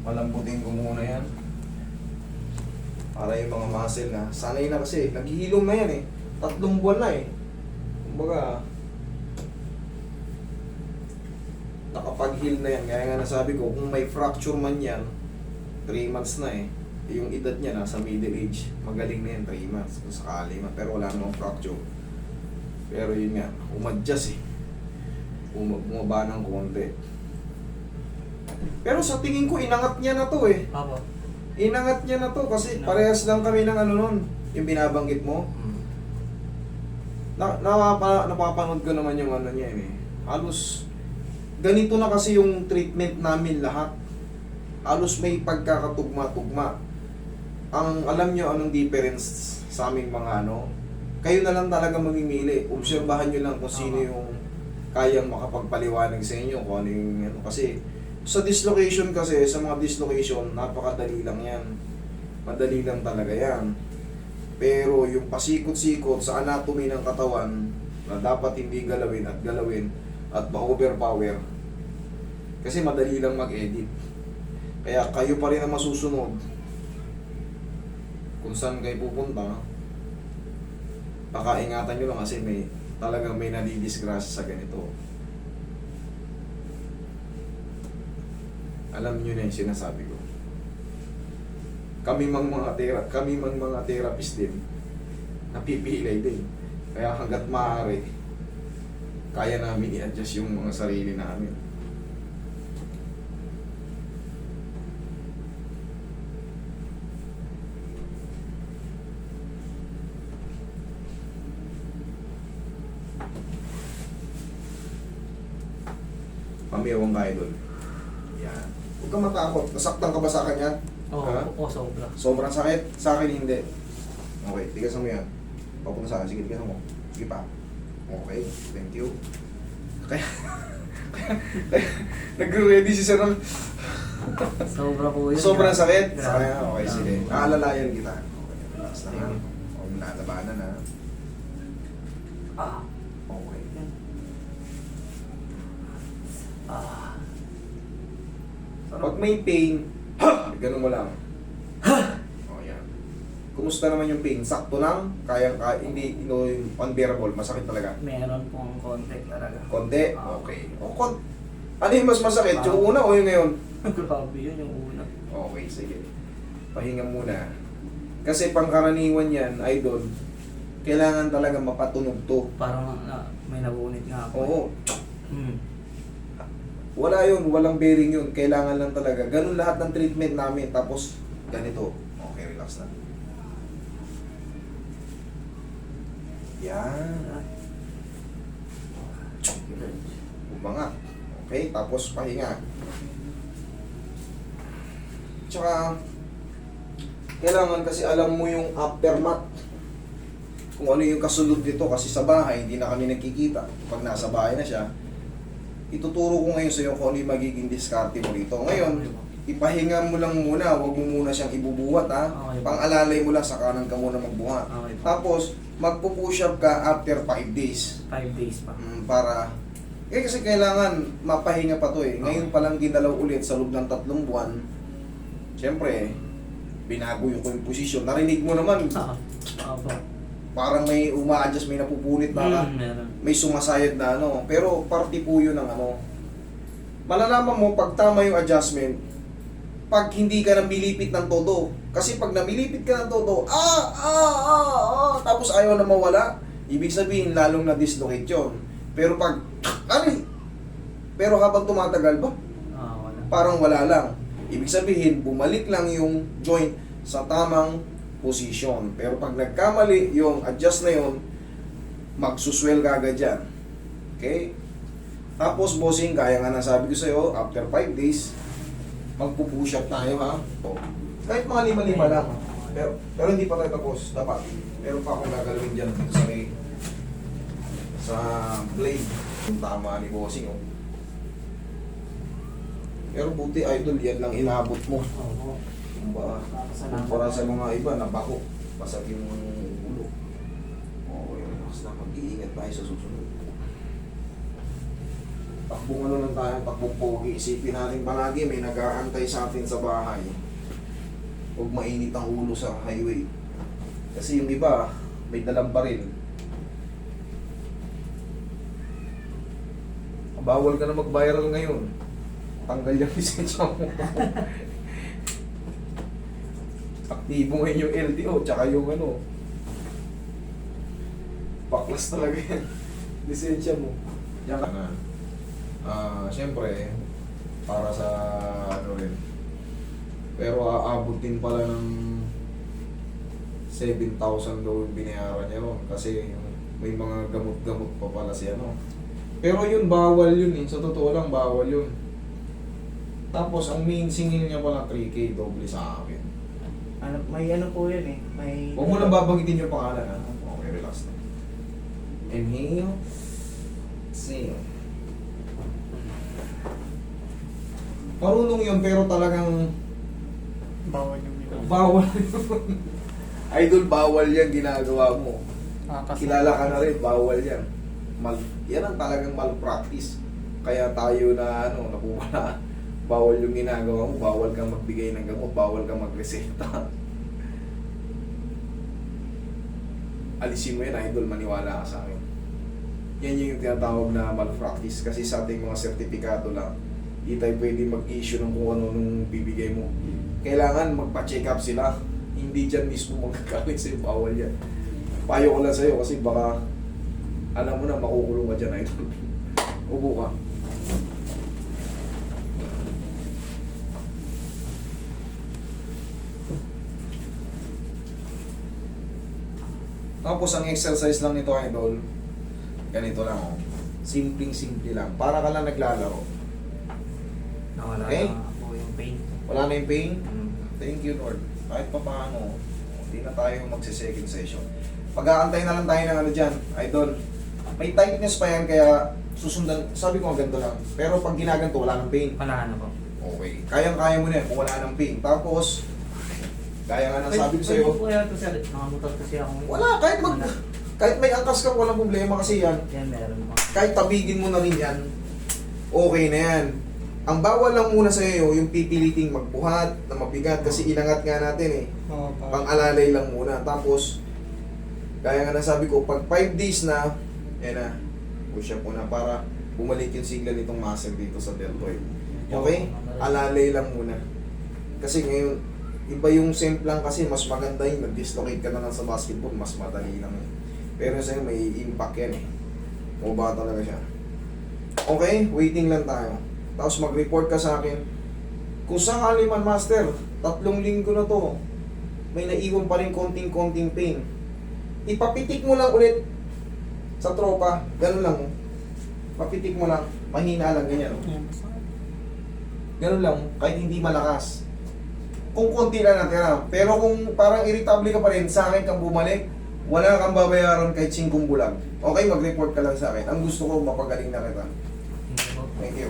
Palambutin ko muna yan. Para yung mga muscle na, sanay na kasi, naghihilom na yan eh. 3 buwan na eh. Kumbaga, nakapag-heal na yan. Kaya nga nasabi ko, kung may fracture man yan, 3 months na eh. Yung edad niya nasa middle age, magaling na yan, 3 months. Kung sakali man, pero wala namang fracture. Pero yun nga, umadjust eh. Bumaba ng konti. Pero sa tingin ko, inangat niya na to eh. Apo. Inangat niya na to kasi parehas lang kami ng ano nun, yung binabanggit mo. Napapanood ko naman yung ano niya eh. Halos, ganito na kasi yung treatment namin lahat. Halos may pagkakatugma-tugma. Ang alam nyo anong difference sa aming mga ano, kayo na lang talaga mamimili. Obserbahan nyo lang kung sino yung kayang makapagpaliwanag sa inyo kung ano yung ano. Kasi sa dislocation kasi, sa mga dislocation, napakadali lang yan. Madali lang talaga yan. Pero yung pasikot-sikot sa anatomy ng katawan na dapat hindi galawin at ma-overpower kasi madali lang mag-edit. Kaya kayo pa rin ang masusunod kung saan kayo pupunta. Pakaingatan nyo lang kasi talagang may nadidisgrasya sa ganito. Alam nyo na yung sinasabi ko. Kami mang mga therapist din, napipilay din. Kaya hanggat maaari, kaya namin i-adjust yung mga sarili namin. Pamiyawang ka doon. Yan. Huwag kang matakot. Nasaktan ka ba sa kanya? Oo, Ha? sobra. Sobrang sakit? Sa akin hindi. Okay, tigasan mo yan. Papunta sa akin. Sige, tigasan mo. Sige pa. Okay, thank you. Kaya nagre-ready si Sir. Sobra po yun. Sobrang sakit? Grabe. Sa kanya? Okay, Grabe. sige. Aalalayan kita. Okay, relax na ha. Huwag mo nalabanan ha. Ah. Okay. Ah. Pag may pain, ganun mo lang. O yan. Kumusta naman yung pain? Sakto lang? Hindi yung unbearable, masakit talaga. Meron pong konti talaga. Konti? Ah. Okay. Ano yung mas masakit? Yung una o yung ngayon? Grabe yun yung una. Okay, sige. Pahinga muna. Kasi pangkaraniwan yan, idol, kailangan talaga mapatunog to. Parang may nabunit nga ako. Oo. Hmm. Wala yun, walang bearing yun. Kailangan lang talaga. Ganun lahat ng treatment namin. Tapos, ganito. Okay, relax na. Yan. Umangat. Okay, tapos pahinga. Tsaka, kailangan kasi alam mo yung aftermath. Kung ano yung kasunod nito. Kasi sa bahay, hindi na kami nakikita. Pag nasa bahay na siya, ituturo ko ngayon sa iyo kung ano yung magiging diskarte mo rito. Ngayon, ipahinga mo lang muna, huwag mo muna siyang ibubuhat ha. Okay. Pang-alalay mo lang, sa kanan ka muna magbuhat. Okay. Tapos, magpo-push up ka after 5 days. 5 days pa. Para, kasi kailangan mapahinga pa to eh. Ngayon pa lang ginalaw ulit sa loob ng 3 buwan. Siyempre, binago yung posisyon. Narinig mo naman, Opo. parang may uma-adjust, may napupunit na Meron. may sumasayad na ano, pero parte po yun ng ano. Malalaman mo pag tama yung adjustment, pag hindi ka nabilipit ng todo. Kasi pag nabilipit ka ng todo, tapos ayaw na mawala, ibig sabihin lalong na-dislocate yun. Pero pag, pero habang tumatagal ba, Wala. parang wala lang. Ibig sabihin, bumalik lang yung joint sa tamang position. Pero pag nagkamali, yung adjust na yun, magsuswell ka agad yan. Okay? Tapos, bossing, kaya nga nasabi ko sa'yo, after 5 days, magpupush up tayo, ha? O, kahit mga 5-5 lang. Pero hindi pa tayo tapos. Dapat. Meron pa akong gagalawin dyan dito sa blade. Yung tama ni bossing, oh. Pero buti, idol, yan lang inabot mo. Oo. Kumpara sa mga iba, nabako. Basag yung ulo. Okay, relax na. Mag-iingat tayo sa susunod. takbong ano lang tayo, takbong pogi. Isipin natin palagi may nag-aantay sa atin sa bahay. Huwag mainit ang ulo sa highway. Kasi yung iba, may dalang baril. Bawal ka na mag-viral ngayon. Tanggal yung lisensya mo. Aktibo ngayon yung LTO, tsaka yung ano. Baklas talaga yan. Lisensya mo. Yan ka na. Siyempre, para sa ano rin. Pero aabot din pala ng 7,000 daw yung binayaran niya ron. Kasi may mga gamot-gamot pa pala siya, no? Pero yun, bawal yun eh. Sa totoo lang, bawal yun. Tapos, ang main singil niya pala 3K, doble sa akin. Ano, may ano po yan eh. May... Huwag mo lang babanggitin yung pangalan, ha? Okay, relax na. Inhale. Exhale. Marunong yun, pero talagang Bawal yung ginagawa. bawal yun. Idol, bawal yan ginagawa mo. Kilala ka na rin, bawal yan. Yan ang talagang malpractice. Kaya tayo na napupala. Bawal yung ginagawa mo, bawal kang magbigay ng gamot, bawal kang magreseta. Alisin mo yan, idol, maniwala ka sa akin. Yan yung tinatawag na malpractice. Kasi sa ating mga sertifikado lang, hindi tayo pwede mag-issue ng kung ano nung bibigay mo. Kailangan magpa-check up sila. Hindi dyan mismo magkakalit sa'yo, bawal yan. Payo ko lang sa'yo kasi baka alam mo na makukulong ka dyan, idol. Upo ka. Tapos ang exercise lang nito, idol, ganito lang, oh. Simpleng-simple lang. Para ka lang naglalaro. Nawala Okay. na po yung pain. Wala na yung pain. Mm. Thank you, Lord. Kahit pa paano, hindi na tayo magsi-second session. Pag-aantay na lang tayo ng ano dyan, idol. May tightness pa yan, kaya susundan, sabi ko ganito lang. Pero pag ginaganto, wala ng pain. Wala na po. Okay. Kayang-kaya mo na yan kung wala ng pain. Tapos, gaya nga ng sabi ko sa'yo, Pwede po kaya ito sir. Nakamutot kasi ako. wala, kahit may angkas ka, walang problema kasi yan. Yan meron po. Kahit tabigin mo na rin yan, okay na yan. Ang bawal lang muna sa iyo, yung pipiliting magbuhat na mabigat kasi inangat nga natin eh. Pang-alalay lang muna. Tapos, gaya nga na sabi ko, pag 5 days na, yan na, push up muna para bumalik yung sigla nitong muscle dito sa deltoid. Okay? Alalay lang muna. Kasi ngayon, iba yung lang kasi mas maganda yung nag-dislocate ka na lang sa basketball, mas madali lang. Pero sa'yo may impact yan eh. Maba talaga siya. Okay? Waiting lang tayo. Tapos mag-report ka sa akin. Kung sakali man, master, 3 linggo na to, may naiwan pa rin konting-konting pain. Ipapitik mo lang ulit sa tropa. Ganun lang. Papitik mo lang. Mahina lang, ganyan. Ganun lang. Kahit hindi malakas. Kung konti lang natira. Pero kung parang irritable ka pa rin, sa akin kang bumalik, wala kang babayaran kahit 5 bulag. Okay, mag-report ka lang sa akin. Ang gusto ko, mapagaling na kita. Hindi po. Thank you.